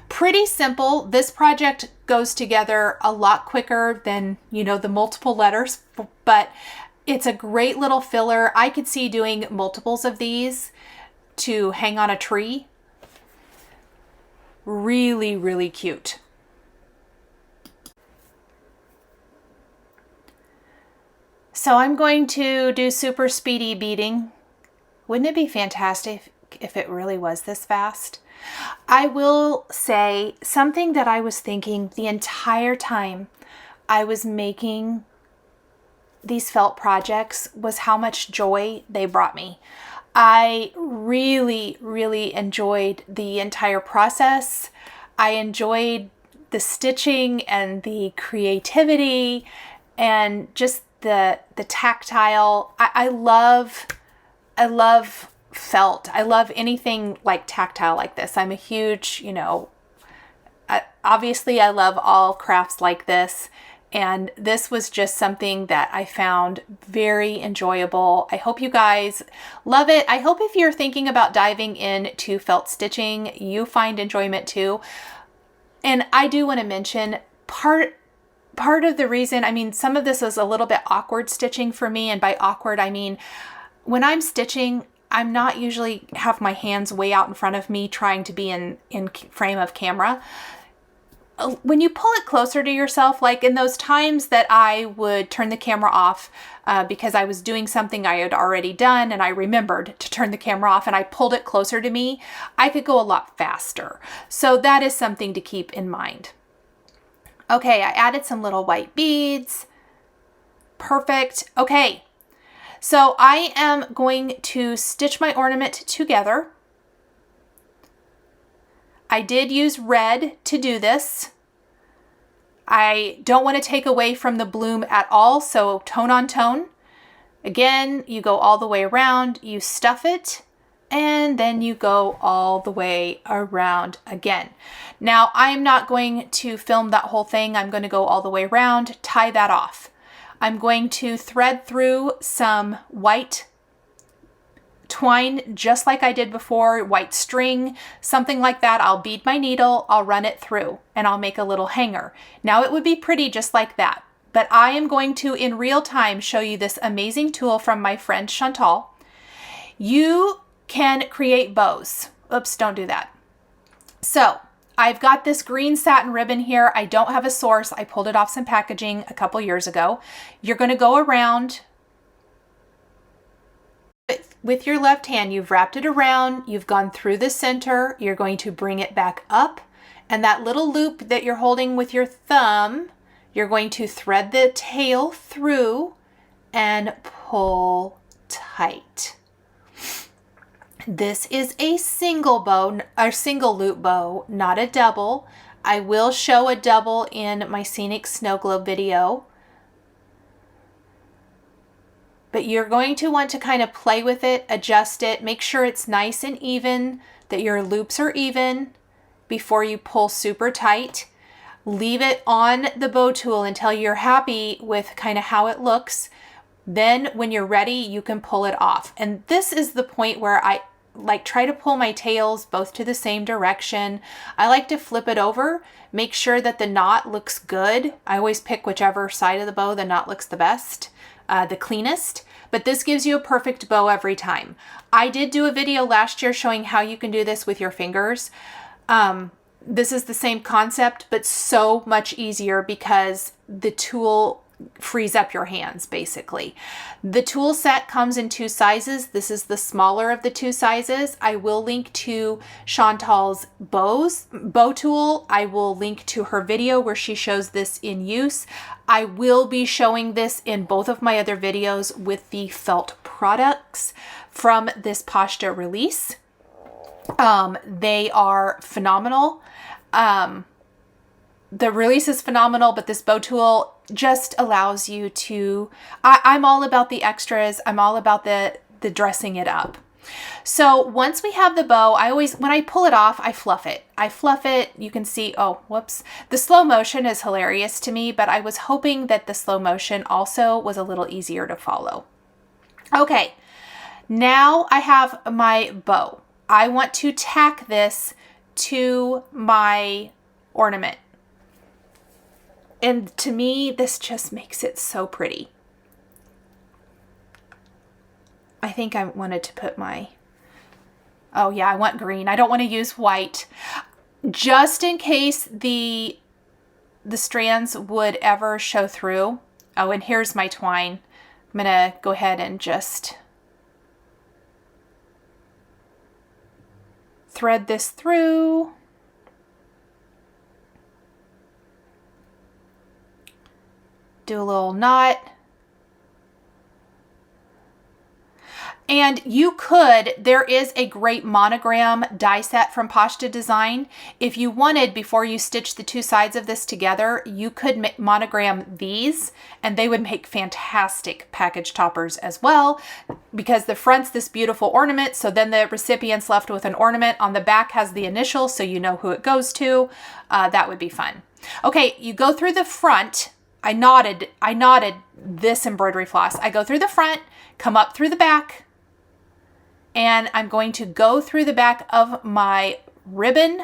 Pretty simple. This project goes together a lot quicker than, you know, the multiple letters, but it's a great little filler. I could see doing multiples of these to hang on a tree. Really, really cute. So I'm going to do super speedy beading. Wouldn't it be fantastic if it really was this fast? I will say something that I was thinking the entire time I was making these felt projects was how much joy they brought me. I really, really enjoyed the entire process. I enjoyed the stitching and the creativity and just the tactile. I love felt. I love anything like tactile like this. I'm a huge, you know, obviously I love all crafts like this, and this was just something that I found very enjoyable. I hope you guys love it. I hope if you're thinking about diving into felt stitching, you find enjoyment too. And I do want to mention part of the reason, I mean, some of this was a little bit awkward stitching for me, and by awkward I mean when I'm stitching, I'm not usually have my hands way out in front of me trying to be in frame of camera. When you pull it closer to yourself, like in those times that I would turn the camera off because I was doing something I had already done and I remembered to turn the camera off and I pulled it closer to me, I could go a lot faster. So that is something to keep in mind. Okay, I added some little white beads. Perfect. Okay. So I am going to stitch my ornament together. I did use red to do this. I don't want to take away from the bloom at all, so tone on tone. Again, you go all the way around, you stuff it, and then you go all the way around again. Now, I'm not going to film that whole thing. I'm going to go all the way around, tie that off. I'm going to thread through some white twine, just like I did before, white string, something like that. I'll bead my needle, I'll run it through, and I'll make a little hanger. Now it would be pretty just like that, but I am going to, in real time, show you this amazing tool from my friend Chantal. You can create bows. Oops, don't do that. So I've got this green satin ribbon here. I don't have a source. I pulled it off some packaging a couple years ago. You're going to go around with your left hand. You've wrapped it around. You've gone through the center. You're going to bring it back up. And that little loop that you're holding with your thumb, you're going to thread the tail through and pull tight. This is a single bow, or single loop bow, not a double. I will show a double in my Scenic Snowglobe video. But you're going to want to kind of play with it, adjust it, make sure it's nice and even, that your loops are even before you pull super tight. Leave it on the bow tool until you're happy with kind of how it looks. Then when you're ready, you can pull it off. And this is the point where I try to pull my tails both to the same direction. I like to flip it over, make sure that the knot looks good. I always pick whichever side of the bow the knot looks the best, the cleanest, but this gives you a perfect bow every time. I did do a video last year showing how you can do this with your fingers. This is the same concept, but so much easier because the tool frees up your hands, basically. The tool set comes in two sizes. This is the smaller of the two sizes. I will link to Chantal's bow tool. I will link to her video where she shows this in use. I will be showing this in both of my other videos with the felt products from this Poshta release. They are phenomenal. The release is phenomenal, but this bow tool just allows you to, I'm all about the extras. I'm all about the dressing it up. So once we have the bow, when I pull it off, I fluff it. You can see, oh, whoops. The slow motion is hilarious to me, but I was hoping that the slow motion also was a little easier to follow. Okay, now I have my bow. I want to tack this to my ornament. And to me, this just makes it so pretty. I think I wanted to put oh yeah, I want green. I don't want to use white. Just in case the strands would ever show through. Oh, and here's my twine. I'm going to go ahead and just thread this through. Do a little knot. And there is a great monogram die set from Poshta Design. If you wanted, before you stitch the two sides of this together, you could monogram these and they would make fantastic package toppers as well, because the front's this beautiful ornament. So then the recipient's left with an ornament. On the back has the initials, so you know who it goes to. That would be fun. Okay, you go through the front. I knotted this embroidery floss. I go through the front, come up through the back, and I'm going to go through the back of my ribbon.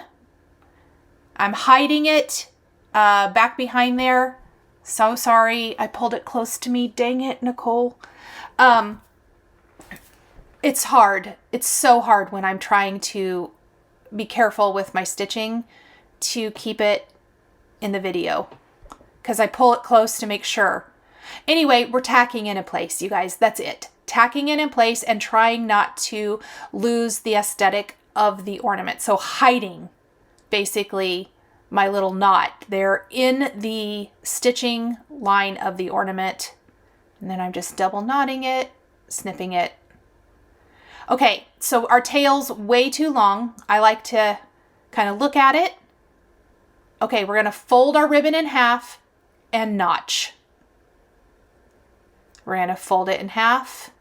I'm hiding it back behind there. So sorry, I pulled it close to me. Dang it, Nicole. It's hard. It's so hard when I'm trying to be careful with my stitching to keep it in the video, because I pull it close to make sure. Anyway, we're tacking it in place, you guys. That's it. Tacking it in place and trying not to lose the aesthetic of the ornament. So hiding basically my little knot there in the stitching line of the ornament. And then I'm just double knotting it, snipping it. Okay, so our tail's way too long. I like to kind of look at it. Okay, we're going to fold our ribbon in half and notch. We're going to fold it in half.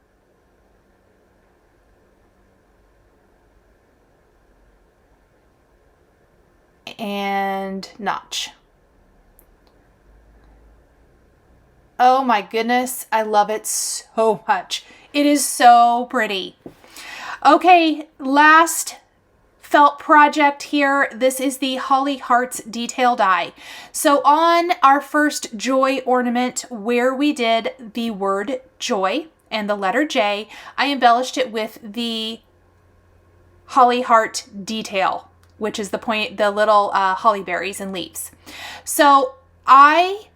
And notch. Oh my goodness, I love it so much. It is so pretty. Okay, last felt project here. This is the Holly Hearts detail die. So on our first joy ornament where we did the word joy and the letter J, I embellished it with the Holly Heart detail, which is the little holly berries and leaves. So I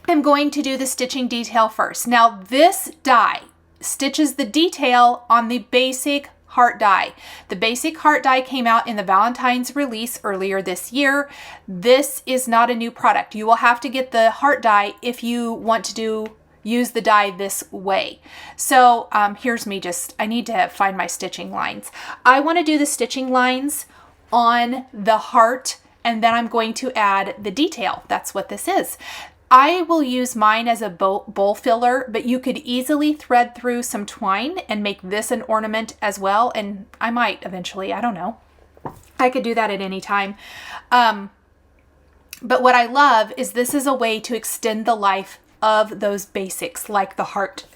am going to do the stitching detail first. Now this die stitches the detail on the basic heart die. The basic heart die came out in the Valentine's release earlier this year. This is not a new product. You will have to get the heart die if you want to use the die this way. So here's me I need to find my stitching lines. I want to do the stitching lines on the heart, and then I'm going to add the detail. That's what this is. I will use mine as a bowl filler, but you could easily thread through some twine and make this an ornament as well. And I might eventually, I don't know. I could do that at any time. But what I love is this is a way to extend the life of those basics like the heart.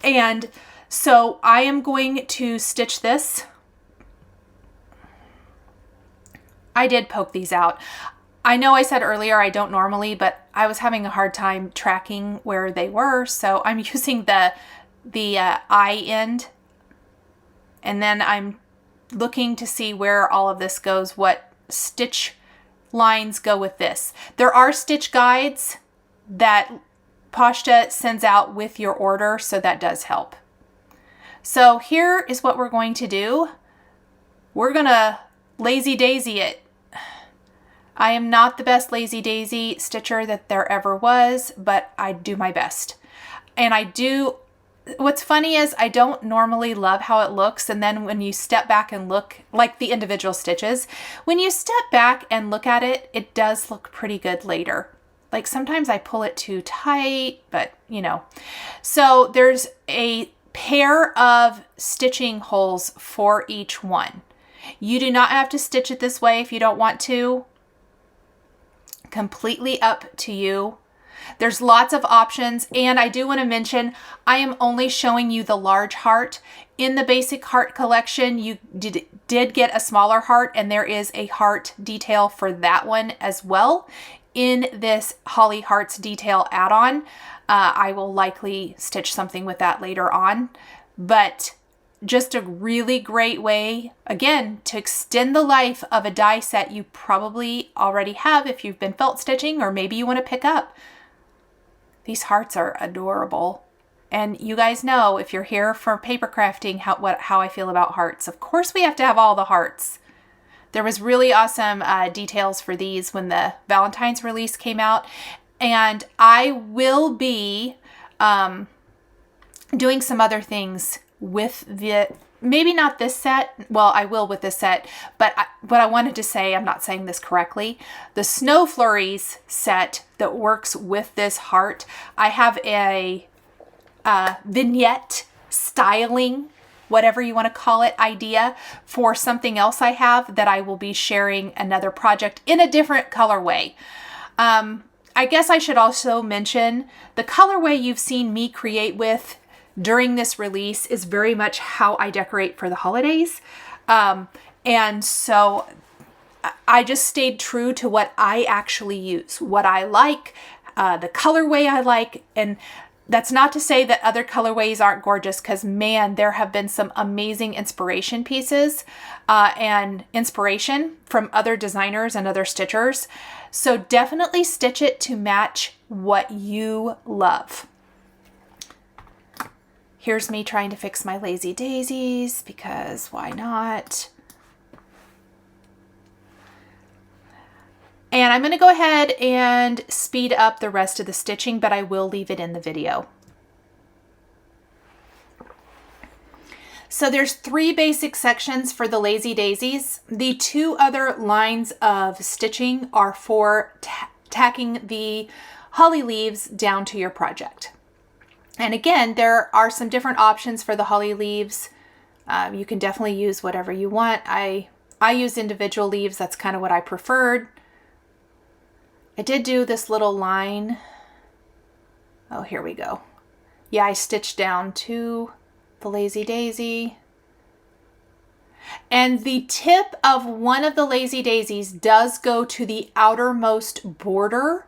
And so I am going to stitch this. I did poke these out. I know I said earlier I don't normally, but I was having a hard time tracking where they were, so I'm using the eye end, and then I'm looking to see where all of this goes, what stitch lines go with this. There are stitch guides that Poshta sends out with your order, so that does help. So here is what we're going to do. We're gonna lazy daisy it. I am not the best lazy daisy stitcher that there ever was, but I do my best. And what's funny is I don't normally love how it looks, and then when you step back and look, like the individual stitches, when you step back and look at it, it does look pretty good later. like sometimes I pull it too tight, but you know. So there's a pair of stitching holes for each one. You do not have to stitch it this way if you don't want to. Completely up to you. There's lots of options, and I do want to mention I am only showing you the large heart. In the basic heart collection, you did get a smaller heart, and there is a heart detail for that one as well. In this Holly Hearts detail add-on, I will likely stitch something with that later on, but just a really great way, again, to extend the life of a die set you probably already have if you've been felt stitching, or maybe you want to pick up. These hearts are adorable. And you guys know, if you're here for paper crafting, how I feel about hearts. Of course we have to have all the hearts. There was really awesome details for these when the Valentine's release came out. And I will be doing some other things with maybe not this set. Well, I will with this set, but what I wanted to say, I'm not saying this correctly. The Snow Flurries set that works with this heart, I have a vignette styling, whatever you want to call it, idea for something else I have that I will be sharing another project in a different colorway. I guess I should also mention the colorway you've seen me create with during this release is very much how I decorate for the holidays. And so I just stayed true to what I actually use, what I like, the colorway I like. And that's not to say that other colorways aren't gorgeous, because man, there have been some amazing inspiration pieces and inspiration from other designers and other stitchers. So definitely stitch it to match what you love. Here's me trying to fix my lazy daisies, because why not? And I'm going to go ahead and speed up the rest of the stitching, but I will leave it in the video. So there's 3 basic sections for the lazy daisies. The 2 other lines of stitching are for tacking the holly leaves down to your project. And again, there are some different options for the holly leaves. You can definitely use whatever you want. I use individual leaves. That's kind of what I preferred. I did do this little line. Oh, here we go. Yeah, I stitched down to the lazy daisy. And the tip of one of the lazy daisies does go to the outermost border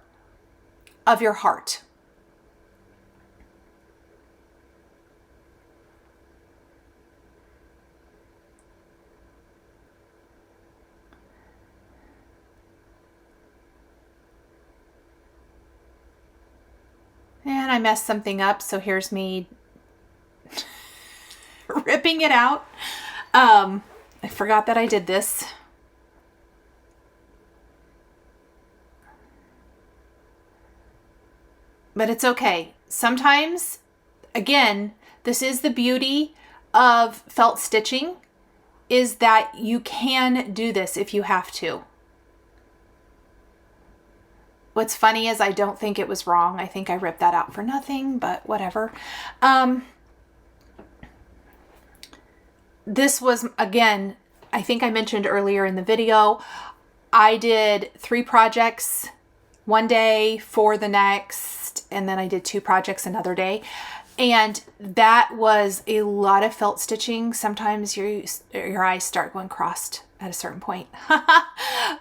of your heart. And I messed something up, so here's me ripping it out. I forgot that I did this. But it's okay. Sometimes, again, this is the beauty of felt stitching, is that you can do this if you have to. What's funny is I don't think it was wrong. I think I ripped that out for nothing, but whatever. This was, again, I think I mentioned earlier in the video, I did 3 projects one day, 4 the next, and then I did 2 projects another day. And that was a lot of felt stitching. Sometimes your eyes start going crossed at a certain point.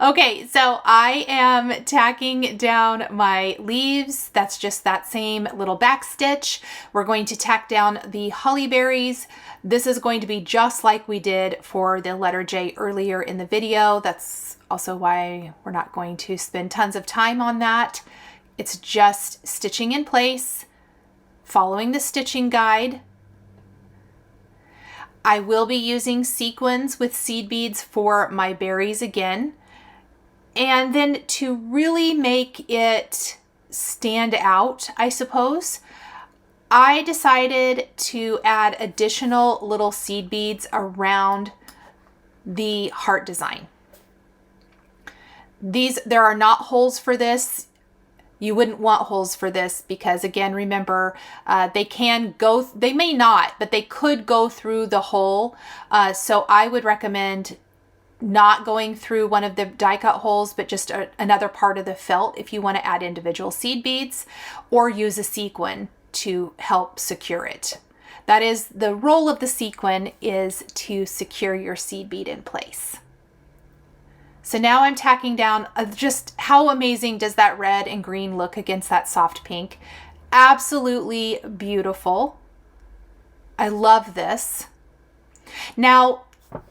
Okay, so I am tacking down my leaves. That's just that same little back stitch. We're going to tack down the holly berries. This is going to be just like we did for the letter J earlier in the video. That's also why we're not going to spend tons of time on that. It's just stitching in place, following the stitching guide. I will be using sequins with seed beads for my berries again. And then to really make it stand out, I suppose, I decided to add additional little seed beads around the heart design. There are not holes for this. You wouldn't want holes for this because, again, remember, they may not, but they could go through the hole. So I would recommend not going through one of the die cut holes, but just another part of the felt if you want to add individual seed beads, or use a sequin to help secure it. That is the role of the sequin, is to secure your seed bead in place. So now I'm tacking down. Just how amazing does that red and green look against that soft pink? Absolutely beautiful. I love this. Now,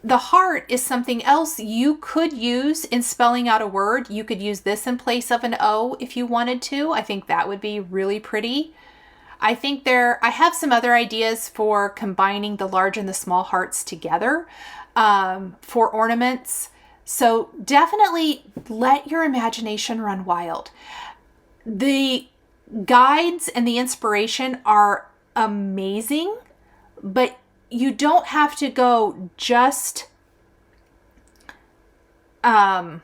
the heart is something else you could use in spelling out a word. You could use this in place of an O if you wanted to. I think that would be really pretty. I have some other ideas for combining the large and the small hearts together for ornaments. So definitely let your imagination run wild. The guides and the inspiration are amazing, but you don't have to go just like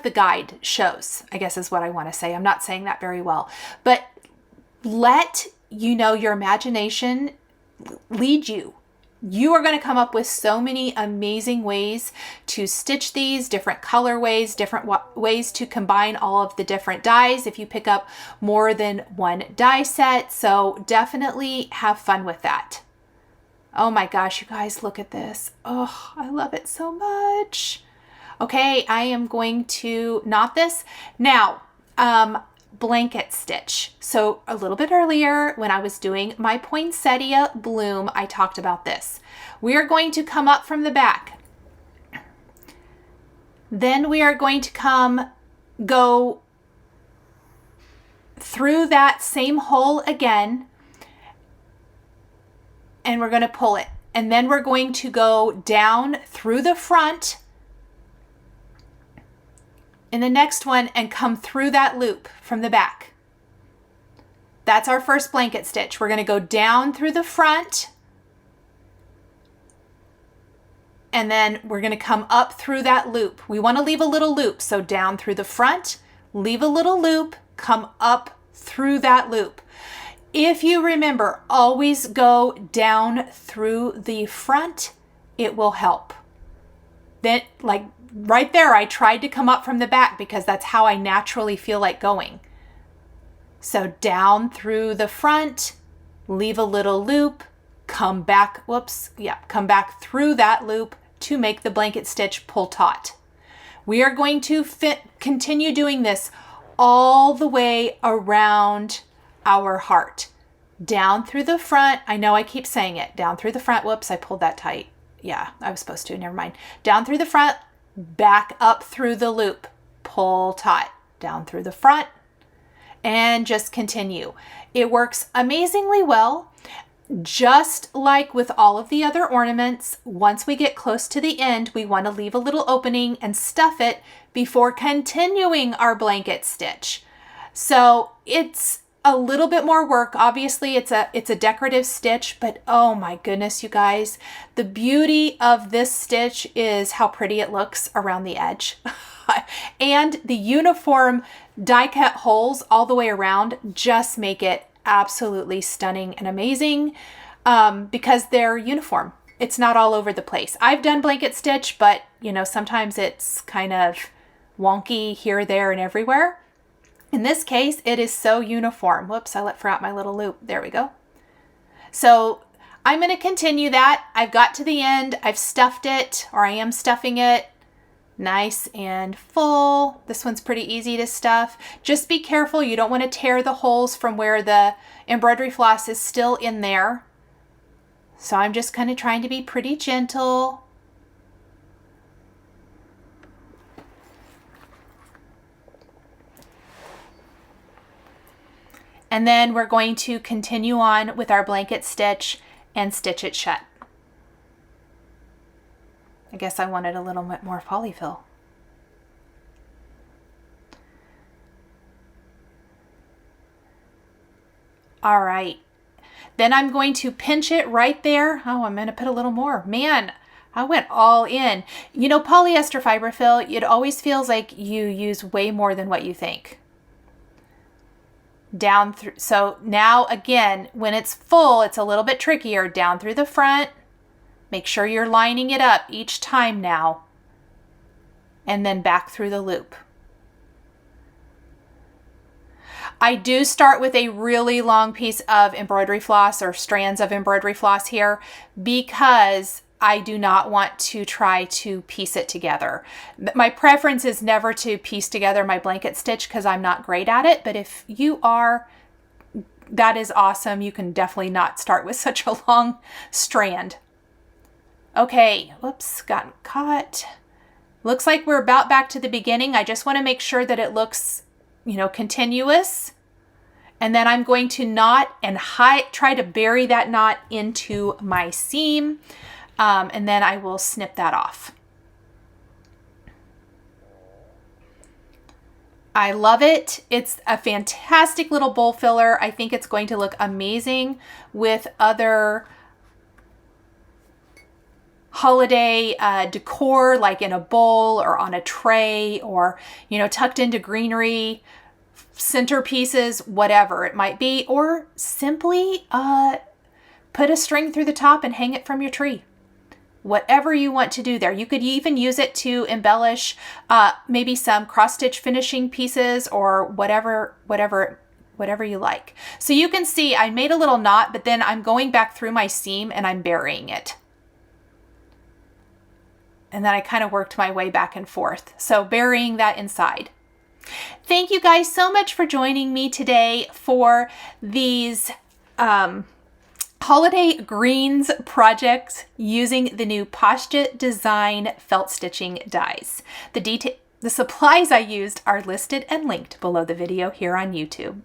the guide shows, I guess is what I want to say. I'm not saying that very well, but let your imagination lead you. You are going to come up with so many amazing ways to stitch these, different colorways, different ways to combine all of the different dies if you pick up more than one die set. So definitely have fun with that. Oh my gosh, you guys, look at this. Oh, I love it so much. Okay, I am going to knot this. Now, blanket stitch. So a little bit earlier when I was doing my poinsettia bloom, I talked about this. We are going to come up from the back. Then we are going to go through that same hole again, and we're going to pull it. And then we're going to go down through the front in the next one and come through that loop from the back. That's our first blanket stitch. We're going to go down through the front, and then we're going to come up through that loop. We want to leave a little loop. So down through the front, leave a little loop, come up through that loop. If you remember, always go down through the front. It will help. Then, like right there, I tried to come up from the back because that's how I naturally feel like going. So down through the front, leave a little loop, come back, come back through that loop to make the blanket stitch pull taut. We are going to continue doing this all the way around our heart. Down through the front. I know I keep saying it. Down through the front. Whoops, I pulled that tight. Yeah, I was supposed to. Never mind. Down through the front, back up through the loop. Pull taut. Down through the front, and just continue. It works amazingly well. Just like with all of the other ornaments, once we get close to the end, we want to leave a little opening and stuff it before continuing our blanket stitch. So it's a little bit more work. Obviously, it's a decorative stitch, but oh my goodness, you guys, the beauty of this stitch is how pretty it looks around the edge. And the uniform die cut holes all the way around just make it absolutely stunning and amazing because they're uniform. It's not all over the place. I've done blanket stitch, but sometimes it's kind of wonky here, there, and everywhere. In this case, it is so uniform. Whoops, I forgot my little loop. There we go. So I'm going to continue that. I've got to the end. I've stuffed it, or I am stuffing it. Nice and full. This one's pretty easy to stuff. Just be careful. You don't want to tear the holes from where the embroidery floss is still in there. So I'm just kind of trying to be pretty gentle. And then we're going to continue on with our blanket stitch and stitch it shut. I guess I wanted a little bit more polyfill. All right. Then I'm going to pinch it right there. Oh, I'm going to put a little more. Man, I went all in. Polyester fiber fill, it always feels like you use way more than what you think. down through. So now again, when it's full, it's a little bit trickier. Down through the front. Make sure you're lining it up each time now. And then back through the loop. I do start with a really long piece of embroidery floss or strands of embroidery floss here because I do not want to try to piece it together. My preference is never to piece together my blanket stitch because I'm not great at it, but if you are, that is awesome. You can definitely not start with such a long strand. Okay, whoops, got caught. Looks like we're about back to the beginning. I just want to make sure that it looks, you know, continuous. And then I'm going to knot and try to bury that knot into my seam. And then I will snip that off. I love it. It's a fantastic little bowl filler. I think it's going to look amazing with other holiday decor, like in a bowl or on a tray or, you know, tucked into greenery, centerpieces, whatever it might be, or simply put a string through the top and hang it from your tree. Whatever you want to do there. You could even use it to embellish maybe some cross-stitch finishing pieces or whatever you like. So you can see I made a little knot, but then I'm going back through my seam and I'm burying it. And then I kind of worked my way back and forth. So burying that inside. Thank you guys so much for joining me today for these holiday greens projects using the new Poshta design felt stitching dies. The supplies I used are listed and linked below the video here on YouTube.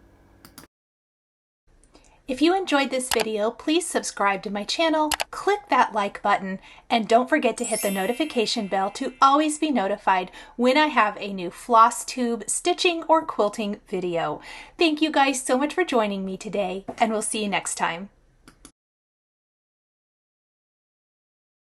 If you enjoyed this video, please subscribe to my channel, click that like button, and don't forget to hit the notification bell to always be notified when I have a new Flosstube stitching or quilting video. Thank you guys so much for joining me today, and we'll see you next time.